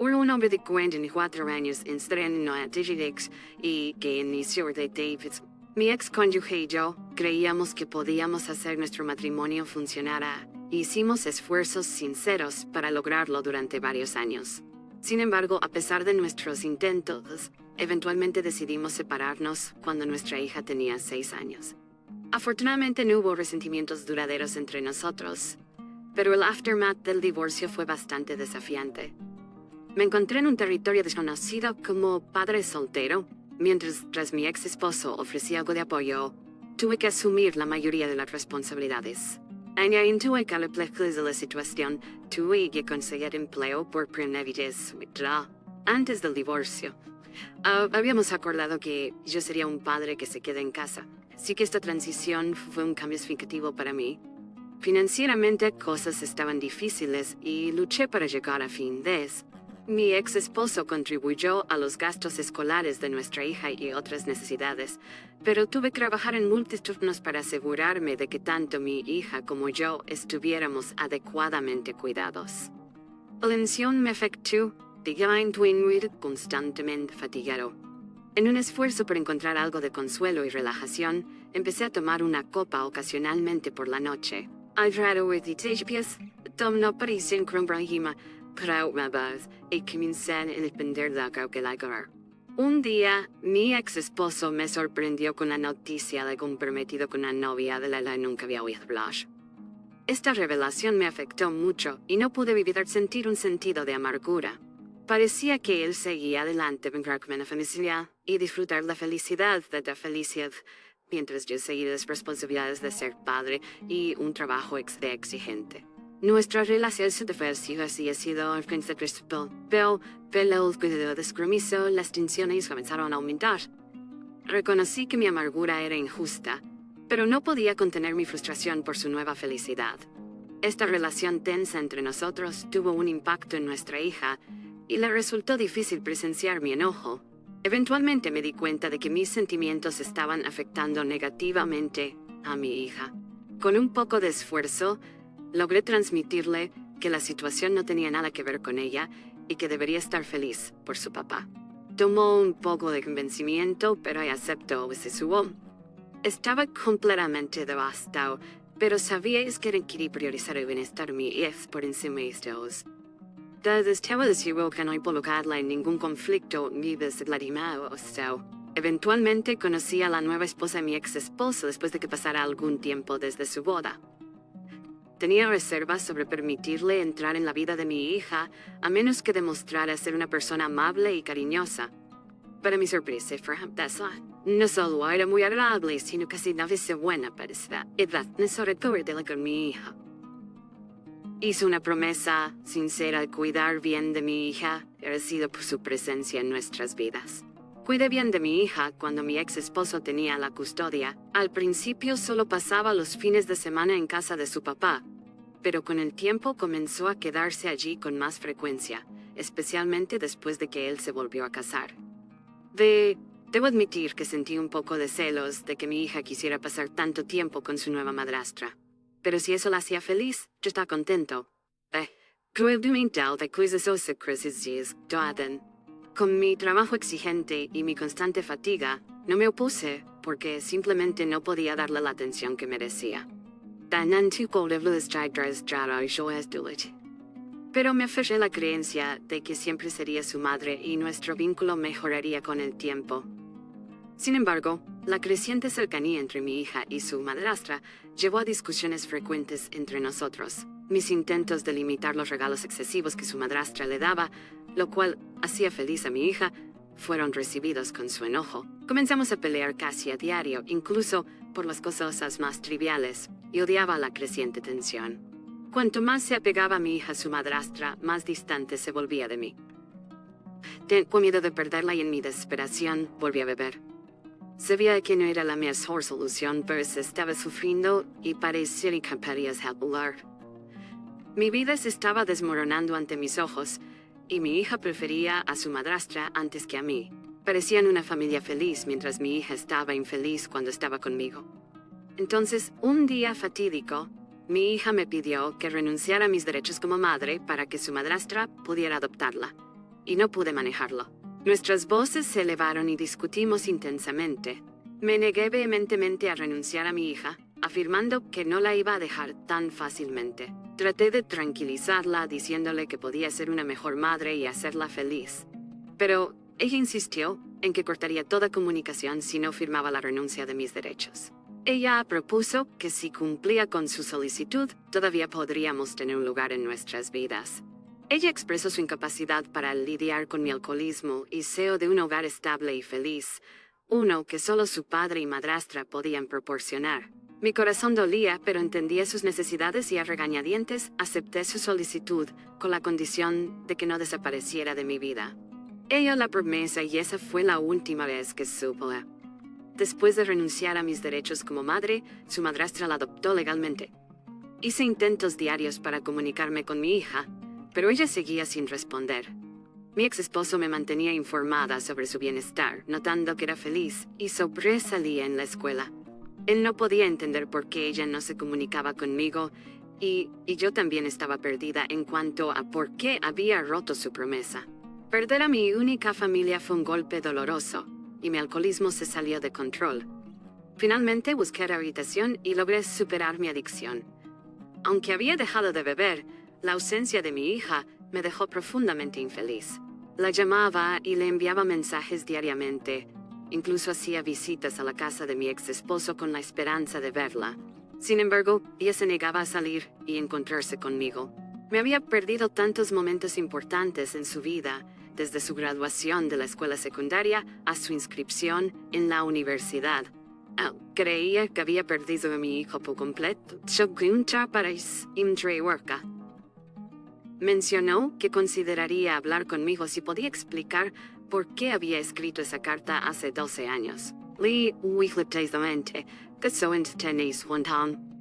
Era un hombre de 44 años estrenó a Digitex y que inició de David. Mi ex cónyuge y yo creíamos que podíamos hacer nuestro matrimonio funcionar. Hicimos esfuerzos sinceros para lograrlo durante varios años. Sin embargo, a pesar de nuestros intentos, eventualmente decidimos separarnos cuando nuestra hija tenía 6 años. Afortunadamente no hubo resentimientos duraderos entre nosotros, pero el aftermath del divorcio fue bastante desafiante. Me encontré en un territorio desconocido como padre soltero, mientras tras mi ex esposo ofrecía algo de apoyo, tuve que asumir la mayoría de las responsabilidades. Añadiendo a cada complejidad de la situación, tuve que conseguir empleo por primera vez antes del divorcio. Habíamos acordado que yo sería un padre que se quede en casa, así que esta transición fue un cambio significativo para mí. Financieramente cosas estaban difíciles y luché para llegar a fin de mes. Mi ex esposo contribuyó a los gastos escolares de nuestra hija y otras necesidades, pero tuve que trabajar en múltiples turnos para asegurarme de que tanto mi hija como yo estuviéramos adecuadamente cuidados. La tensión me afectó, constantemente fatigado. En un esfuerzo por encontrar algo de consuelo y relajación, empecé a tomar una copa ocasionalmente por la noche. No parecía en y comencé a depender de algo que lograr. Un día, mi ex esposo me sorprendió con la noticia de comprometido con una novia de la que nunca había oído hablar. Esta revelación me afectó mucho y no pude evitar sentir un sentido de amargura. Parecía que él seguía adelante con una familia y disfrutar la felicidad de la felicidad, mientras yo seguía las responsabilidades de ser padre y un trabajo exigente. Nuestra relación se así ha sido al principio, pero el cuidado descompromiso, las tensiones comenzaron a aumentar. Reconocí que mi amargura era injusta, pero no podía contener mi frustración por su nueva felicidad. Esta relación tensa entre nosotros tuvo un impacto en nuestra hija y le resultó difícil presenciar mi enojo. Eventualmente me di cuenta de que mis sentimientos estaban afectando negativamente a mi hija. Con un poco de esfuerzo, logré transmitirle que la situación no tenía nada que ver con ella y que debería estar feliz por su papá. Tomó un poco de convencimiento, pero aceptó ese subo. Estaba completamente devastado, pero sabía que quería priorizar el bienestar de mi hija por encima de estos. Estaba seguro que no involucrarla en ningún conflicto ni deslegitimado. Eventualmente conocí a la nueva esposa de mi ex esposo después de que pasara algún tiempo desde su boda. Tenía reservas sobre permitirle entrar en la vida de mi hija, a menos que demostrara ser una persona amable y cariñosa. Para mi sorpresa, no solo era muy agradable, sino casi una vez buena para esa edad necesaria con mi hija. Hizo una promesa sincera de cuidar bien de mi hija, agradecido por su presencia en nuestras vidas. Cuidé bien de mi hija cuando mi ex esposo tenía la custodia. Al principio solo pasaba los fines de semana en casa de su papá, pero con el tiempo comenzó a quedarse allí con más frecuencia, especialmente después de que él se volvió a casar. Debo admitir que sentí un poco de celos de que mi hija quisiera pasar tanto tiempo con su nueva madrastra. Pero si eso la hacía feliz, yo estaba contento. Con mi trabajo exigente y mi constante fatiga, no me opuse porque simplemente no podía darle la atención que merecía. Pero me aferré a la creencia de que siempre sería su madre y nuestro vínculo mejoraría con el tiempo. Sin embargo, la creciente cercanía entre mi hija y su madrastra llevó a discusiones frecuentes entre nosotros. Mis intentos de limitar los regalos excesivos que su madrastra le daba, lo cual hacía feliz a mi hija, fueron recibidos con su enojo. Comenzamos a pelear casi a diario, incluso por las cosas más triviales, y odiaba la creciente tensión. Cuanto más se apegaba a mi hija su madrastra, más distante se volvía de mí. Con miedo de perderla y en mi desesperación, volví a beber. Sabía que no era la mejor solución, pero se estaba sufriendo y parecía incapaz de hablar. Mi vida se estaba desmoronando ante mis ojos, y mi hija prefería a su madrastra antes que a mí. Parecían una familia feliz mientras mi hija estaba infeliz cuando estaba conmigo. Entonces, un día fatídico, mi hija me pidió que renunciara a mis derechos como madre para que su madrastra pudiera adoptarla. y no pude manejarlo. Nuestras voces se elevaron y discutimos intensamente. Me negué vehementemente a renunciar a mi hija, afirmando que no la iba a dejar tan fácilmente. Traté de tranquilizarla diciéndole que podía ser una mejor madre y hacerla feliz. Pero ella insistió en que cortaría toda comunicación si no firmaba la renuncia de mis derechos. Ella propuso que si cumplía con su solicitud, todavía podríamos tener un lugar en nuestras vidas. Ella expresó su incapacidad para lidiar con mi alcoholismo y deseo de un hogar estable y feliz, uno que solo su padre y madrastra podían proporcionar. Mi corazón dolía, pero entendía sus necesidades y a regañadientes acepté su solicitud con la condición de que no desapareciera de mi vida. Ella la promesa y esa fue la última vez que supo. Después de renunciar a mis derechos como madre, su madrastra la adoptó legalmente. Hice intentos diarios para comunicarme con mi hija, pero ella seguía sin responder. Mi ex esposo me mantenía informada sobre su bienestar, notando que era feliz y sobresalía en la escuela. Él no podía entender por qué ella no se comunicaba conmigo y yo también estaba perdida en cuanto a por qué había roto su promesa. Perder a mi única familia fue un golpe doloroso y mi alcoholismo se salió de control. Finalmente busqué rehabilitación y logré superar mi adicción. Aunque había dejado de beber, la ausencia de mi hija me dejó profundamente infeliz. La llamaba y le enviaba mensajes diariamente. Incluso hacía visitas a la casa de mi ex esposo con la esperanza de verla. Sin embargo, ella se negaba a salir y encontrarse conmigo. Me había perdido tantos momentos importantes en su vida, desde su graduación de la escuela secundaria a su inscripción en la universidad. Creía que había perdido a mi hijo por completo. Mencionó que consideraría hablar conmigo si podía explicar por qué había escrito esa carta hace 12 años.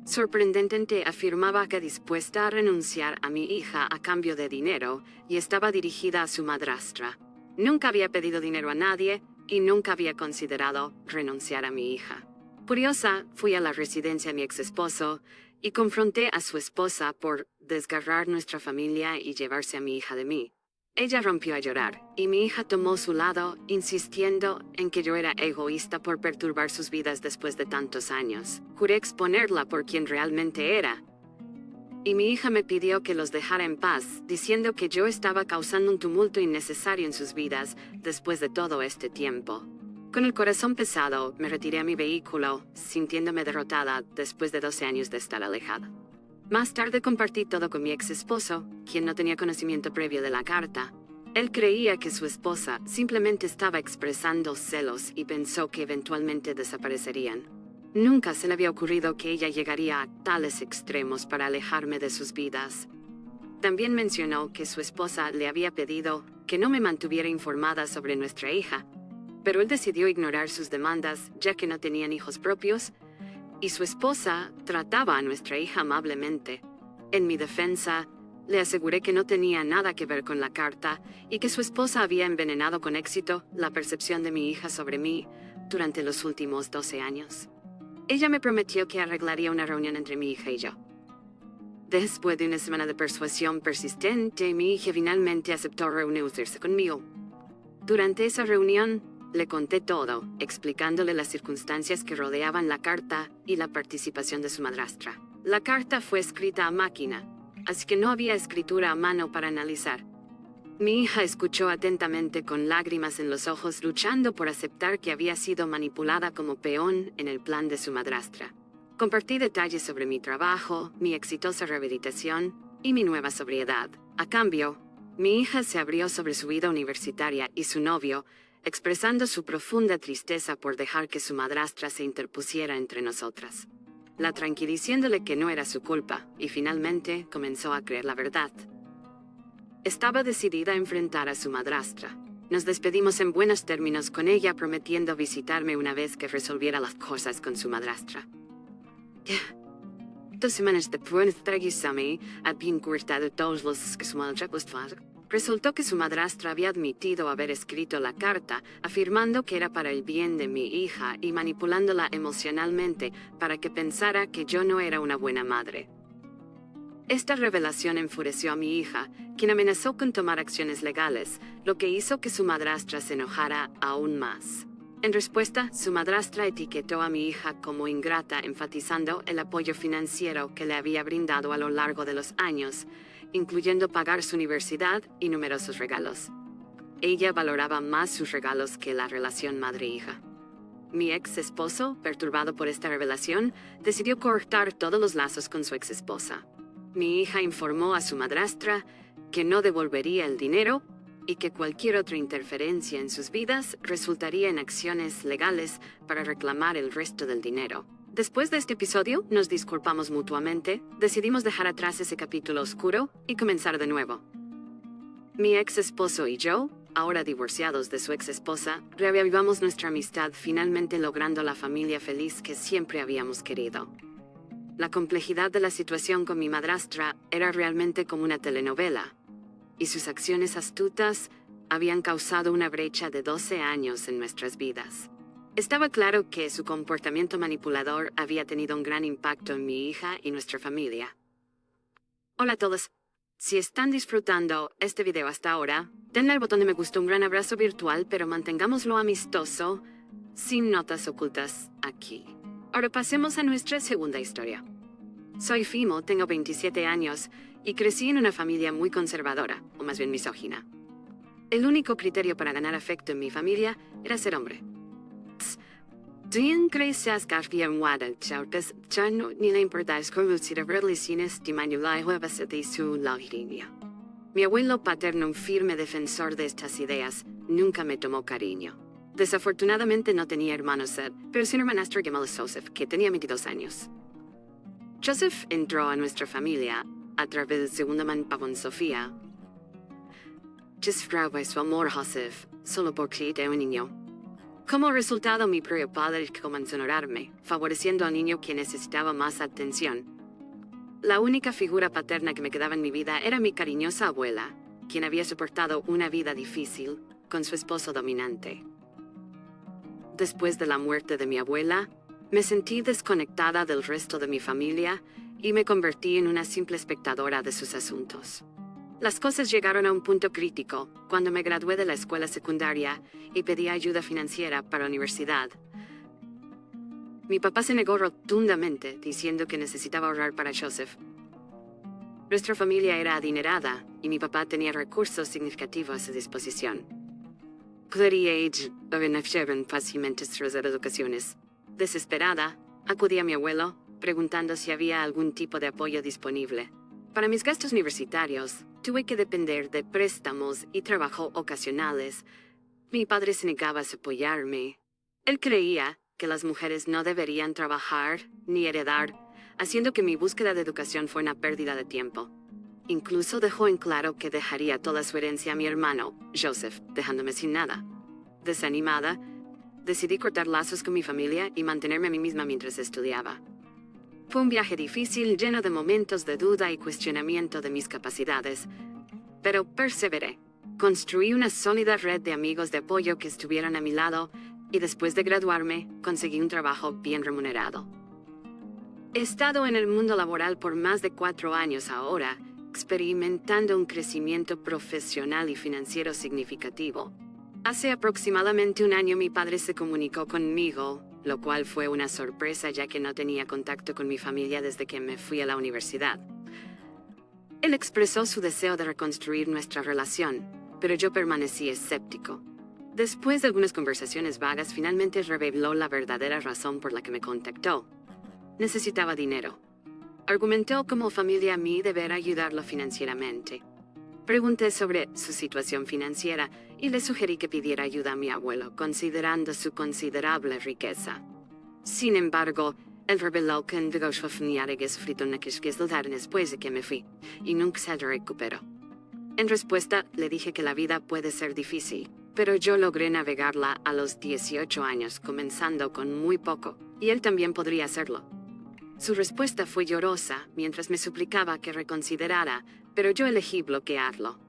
Sorprendentemente afirmaba que dispuesta a renunciar a mi hija a cambio de dinero y estaba dirigida a su madrastra. Nunca había pedido dinero a nadie y nunca había considerado renunciar a mi hija. Curiosa, fui a la residencia de mi ex esposo y confronté a su esposa por desgarrar nuestra familia y llevarse a mi hija de mí. Ella rompió a llorar y mi hija tomó su lado, insistiendo en que yo era egoísta por perturbar sus vidas después de tantos años. Juré exponerla por quien realmente era. Y mi hija me pidió que los dejara en paz, diciendo que yo estaba causando un tumulto innecesario en sus vidas después de todo este tiempo. Con el corazón pesado, me retiré a mi vehículo, sintiéndome derrotada después de 12 años de estar alejada. Más tarde compartí todo con mi ex esposo, quien no tenía conocimiento previo de la carta. Él creía que su esposa simplemente estaba expresando celos y pensó que eventualmente desaparecerían. Nunca se le había ocurrido que ella llegaría a tales extremos para alejarme de sus vidas. También mencionó que su esposa le había pedido que no me mantuviera informada sobre nuestra hija, pero él decidió ignorar sus demandas ya que no tenían hijos propios, y su esposa trataba a nuestra hija amablemente. En mi defensa, le aseguré que no tenía nada que ver con la carta y que su esposa había envenenado con éxito la percepción de mi hija sobre mí durante los últimos 12 años. Ella me prometió que arreglaría una reunión entre mi hija y yo. Después de una semana de persuasión persistente, mi hija finalmente aceptó reunirse conmigo. Durante esa reunión, le conté todo, explicándole las circunstancias que rodeaban la carta y la participación de su madrastra. La carta fue escrita a máquina, así que no había escritura a mano para analizar. Mi hija escuchó atentamente con lágrimas en los ojos, luchando por aceptar que había sido manipulada como peón en el plan de su madrastra. Compartí detalles sobre mi trabajo, mi exitosa rehabilitación y mi nueva sobriedad. A cambio, mi hija se abrió sobre su vida universitaria y su novio, expresando su profunda tristeza por dejar que su madrastra se interpusiera entre nosotras. La tranquilizándole que no era su culpa, y finalmente comenzó a creer la verdad. Estaba decidida a enfrentar a su madrastra. Nos despedimos en buenos términos con ella, prometiendo visitarme una vez que resolviera las cosas con su madrastra. 2 semanas después de habían cortado todos los que su madrastra. Resultó que su madrastra había admitido haber escrito la carta, afirmando que era para el bien de mi hija y manipulándola emocionalmente para que pensara que yo no era una buena madre. Esta revelación enfureció a mi hija, quien amenazó con tomar acciones legales, lo que hizo que su madrastra se enojara aún más. En respuesta, su madrastra etiquetó a mi hija como ingrata, enfatizando el apoyo financiero que le había brindado a lo largo de los años, incluyendo pagar su universidad y numerosos regalos. Ella valoraba más sus regalos que la relación madre-hija. Mi ex esposo, perturbado por esta revelación, decidió cortar todos los lazos con su ex esposa. Mi hija informó a su madrastra que no devolvería el dinero y que cualquier otra interferencia en sus vidas resultaría en acciones legales para reclamar el resto del dinero. Después de este episodio, nos disculpamos mutuamente, decidimos dejar atrás ese capítulo oscuro y comenzar de nuevo. Mi ex esposo y yo, ahora divorciados de su ex esposa, reavivamos nuestra amistad, finalmente logrando la familia feliz que siempre habíamos querido. La complejidad de la situación con mi madrastra era realmente como una telenovela, y sus acciones astutas habían causado una brecha de 12 años en nuestras vidas. Estaba claro que su comportamiento manipulador había tenido un gran impacto en mi hija y nuestra familia. Hola a todos. Si están disfrutando este video hasta ahora, denle al botón de me gusta, un gran abrazo virtual, pero mantengámoslo amistoso, sin notas ocultas aquí. Ahora pasemos a nuestra segunda historia. Soy Fimo, tengo 27 años y crecí en una familia muy conservadora, o más bien misógina. El único criterio para ganar afecto en mi familia era ser hombre. Ni le importáis conducir a relaciones de manera de su línea. Mi abuelo paterno, un firme defensor de estas ideas, nunca me tomó cariño. Desafortunadamente no tenía hermanos, pero sí un hermanastro llamado Joseph, que tenía 22 años. Joseph entró a nuestra familia a través de una man pavón Sofía. Disfrutaba su amor Joseph, solo porque era un niño. Como resultado, mi propio padre comenzó a ignorarme, favoreciendo al niño que necesitaba más atención. La única figura paterna que me quedaba en mi vida era mi cariñosa abuela, quien había soportado una vida difícil con su esposo dominante. Después de la muerte de mi abuela, me sentí desconectada del resto de mi familia y me convertí en una simple espectadora de sus asuntos. Las cosas llegaron a un punto crítico cuando me gradué de la escuela secundaria y pedí ayuda financiera para la universidad. Mi papá se negó rotundamente, diciendo que necesitaba ahorrar para Joseph. Nuestra familia era adinerada y mi papá tenía recursos significativos a su disposición. Podría beneficiar fácilmente sus educaciones. Desesperada, acudí a mi abuelo, preguntando si había algún tipo de apoyo disponible. Para mis gastos universitarios, tuve que depender de préstamos y trabajo ocasionales. Mi padre se negaba a apoyarme. Él creía que las mujeres no deberían trabajar ni heredar, haciendo que mi búsqueda de educación fuera una pérdida de tiempo. Incluso dejó en claro que dejaría toda su herencia a mi hermano, Joseph, dejándome sin nada. Desanimada, decidí cortar lazos con mi familia y mantenerme a mí misma mientras estudiaba. Fue un viaje difícil, lleno de momentos de duda y cuestionamiento de mis capacidades, pero perseveré. Construí una sólida red de amigos de apoyo que estuvieran a mi lado y después de graduarme, conseguí un trabajo bien remunerado. He estado en el mundo laboral por más de 4 años ahora, experimentando un crecimiento profesional y financiero significativo. Hace aproximadamente 1 año mi padre se comunicó conmigo, lo cual fue una sorpresa ya que no tenía contacto con mi familia desde que me fui a la universidad. Él expresó su deseo de reconstruir nuestra relación, pero yo permanecí escéptico. Después de algunas conversaciones vagas, finalmente reveló la verdadera razón por la que me contactó. Necesitaba dinero. Argumentó como familia a mí deber ayudarlo financieramente. Pregunté sobre su situación financiera y le sugerí que pidiera ayuda a mi abuelo, considerando su considerable riqueza. Sin embargo, él reveló que envió su familia que sufrió una crisis después de que me fui, y nunca se recuperó. En respuesta, le dije que la vida puede ser difícil, pero yo logré navegarla a los 18 años, comenzando con muy poco, y él también podría hacerlo. Su respuesta fue llorosa mientras me suplicaba que reconsiderara, pero yo elegí bloquearlo.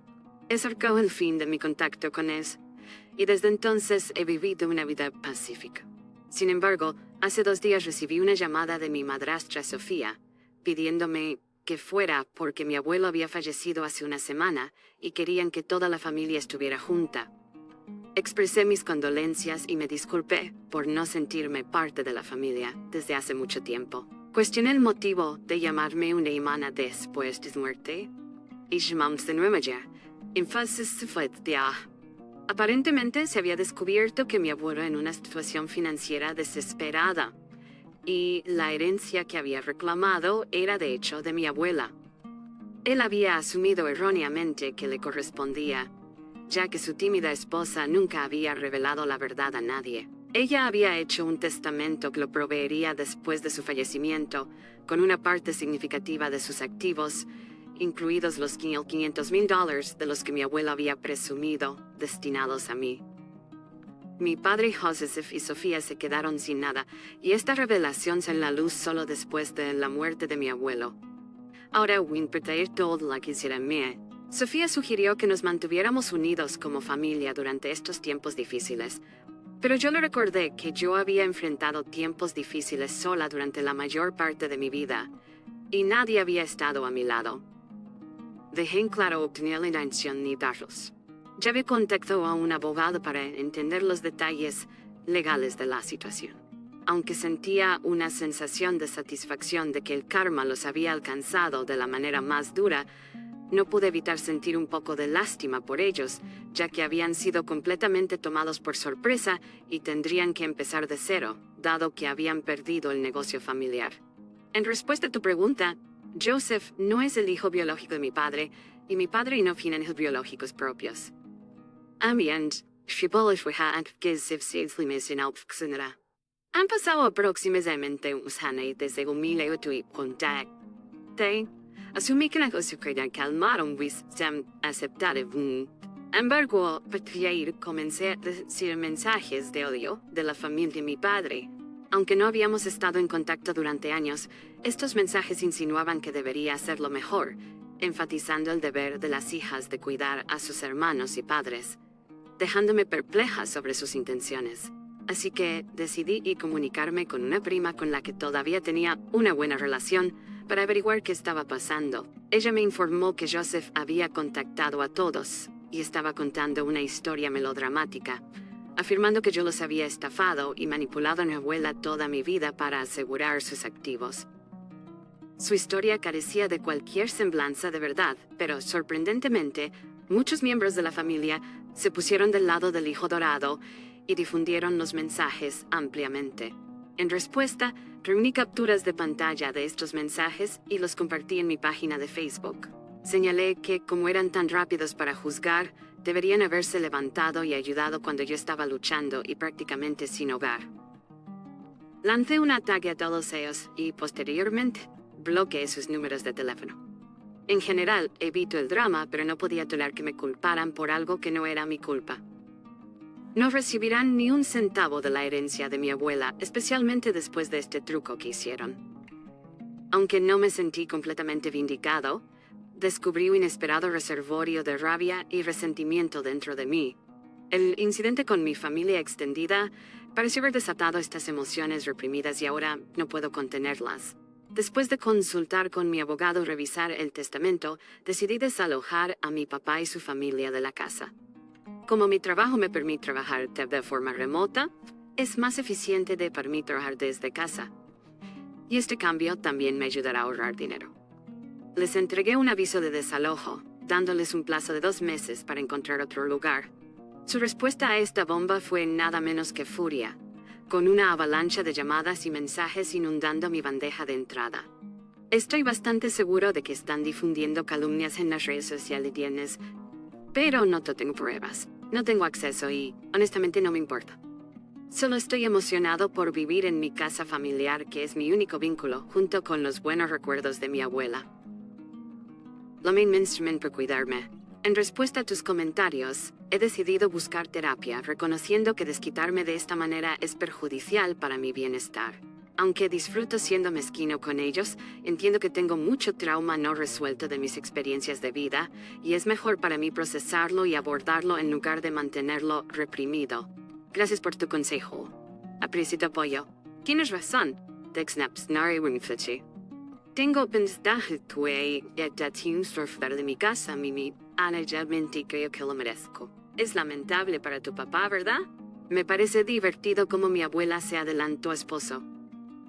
Acercó el fin de mi contacto con él, y desde entonces he vivido una vida pacífica. Sin embargo, hace 2 días recibí una llamada de mi madrastra Sofía, pidiéndome que fuera porque mi abuelo había fallecido hace una semana y querían que toda la familia estuviera junta. Expresé mis condolencias y me disculpé por no sentirme parte de la familia desde hace mucho tiempo. Cuestioné el motivo de llamarme una hermana después de su muerte. Y llamamos de nuevo ya. Aparentemente se había descubierto que mi abuelo en una situación financiera desesperada y la herencia que había reclamado era de hecho de mi abuela. Él había asumido erróneamente que le correspondía, ya que su tímida esposa nunca había revelado la verdad a nadie. Ella había hecho un testamento que lo proveería después de su fallecimiento, con una parte significativa de sus activos, incluidos los $500,000 de los que mi abuelo había presumido, destinados a mí. Mi padre Joseph y Sofía se quedaron sin nada, y esta revelación salió a la luz solo después de la muerte de mi abuelo. Ahora, todo lo que hiciera mí. Sofía sugirió que nos mantuviéramos unidos como familia durante estos tiempos difíciles, pero yo le recordé que yo había enfrentado tiempos difíciles sola durante la mayor parte de mi vida, y nadie había estado a mi lado. Dejé en claro obtener la intención ni darlos. Ya había contactado a un abogado para entender los detalles legales de la situación. Aunque sentía una sensación de satisfacción de que el karma los había alcanzado de la manera más dura, no pude evitar sentir un poco de lástima por ellos, ya que habían sido completamente tomados por sorpresa y tendrían que empezar de cero, dado que habían perdido el negocio familiar. En respuesta a tu pregunta, Joseph no es el hijo biológico de mi padre, y mi padre no tiene hijos biológicos propios. Han pasado aproximadamente unos años desde que me tuve contacto. Asumí que la cosa quería calmaron sem aceptar. Embargo, comencé a recibir mensajes de odio de la familia de mi padre. Aunque no habíamos estado en contacto durante años, estos mensajes insinuaban que debería hacerlo mejor, enfatizando el deber de las hijas de cuidar a sus hermanos y padres, dejándome perpleja sobre sus intenciones. Así que decidí comunicarme con una prima con la que todavía tenía una buena relación para averiguar qué estaba pasando. Ella me informó que Joseph había contactado a todos y estaba contando una historia melodramática, afirmando que yo los había estafado y manipulado a mi abuela toda mi vida para asegurar sus activos. Su historia carecía de cualquier semblanza de verdad, pero sorprendentemente, muchos miembros de la familia se pusieron del lado del hijo dorado y difundieron los mensajes ampliamente. En respuesta, reuní capturas de pantalla de estos mensajes y los compartí en mi página de Facebook. Señalé que, como eran tan rápidos para juzgar, deberían haberse levantado y ayudado cuando yo estaba luchando y prácticamente sin hogar. Lancé un ataque a todos ellos y, posteriormente, bloqueé sus números de teléfono. En general, evito el drama, pero no podía tolerar que me culparan por algo que no era mi culpa. No recibirán ni un centavo de la herencia de mi abuela, especialmente después de este truco que hicieron. Aunque no me sentí completamente vindicado, descubrí un inesperado reservorio de rabia y resentimiento dentro de mí. El incidente con mi familia extendida pareció haber desatado estas emociones reprimidas y ahora no puedo contenerlas. Después de consultar con mi abogado y revisar el testamento, decidí desalojar a mi papá y su familia de la casa. Como mi trabajo me permite trabajar de forma remota, es más eficiente para mí trabajar desde casa. Y este cambio también me ayudará a ahorrar dinero. Les entregué un aviso de desalojo, dándoles un plazo de 2 meses para encontrar otro lugar. Su respuesta a esta bomba fue nada menos que furia, con una avalancha de llamadas y mensajes inundando mi bandeja de entrada. Estoy bastante seguro de que están difundiendo calumnias en las redes sociales, pero no tengo pruebas. No tengo acceso y, honestamente, no me importa. Solo estoy emocionado por vivir en mi casa familiar, que es mi único vínculo, junto con los buenos recuerdos de mi abuela. Lo mismo instrumento para cuidarme. En respuesta a tus comentarios, he decidido buscar terapia, reconociendo que desquitarme de esta manera es perjudicial para mi bienestar. Aunque disfruto siendo mezquino con ellos, entiendo que tengo mucho trauma no resuelto de mis experiencias de vida, y es mejor para mí procesarlo y abordarlo en lugar de mantenerlo reprimido. Gracias por tu consejo. Aprecio tu apoyo. Tienes razón. Tengo pensado que un surfar de mi casa, Mimi. Realmente creo que lo merezco. Es lamentable para tu papá, ¿verdad? Me parece divertido como mi abuela se adelantó a esposo.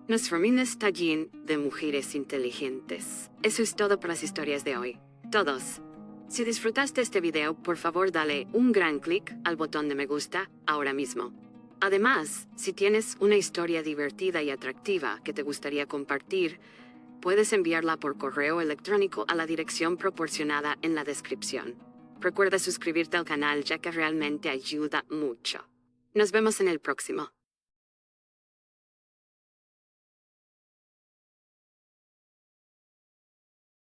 Nos familia está llena de mujeres inteligentes. Eso es todo por las historias de hoy. Todos. Si disfrutaste este video, por favor dale un gran clic al botón de me gusta ahora mismo. Además, si tienes una historia divertida y atractiva que te gustaría compartir, puedes enviarla por correo electrónico a la dirección proporcionada en la descripción. Recuerda suscribirte al canal ya que realmente ayuda mucho. Nos vemos en el próximo.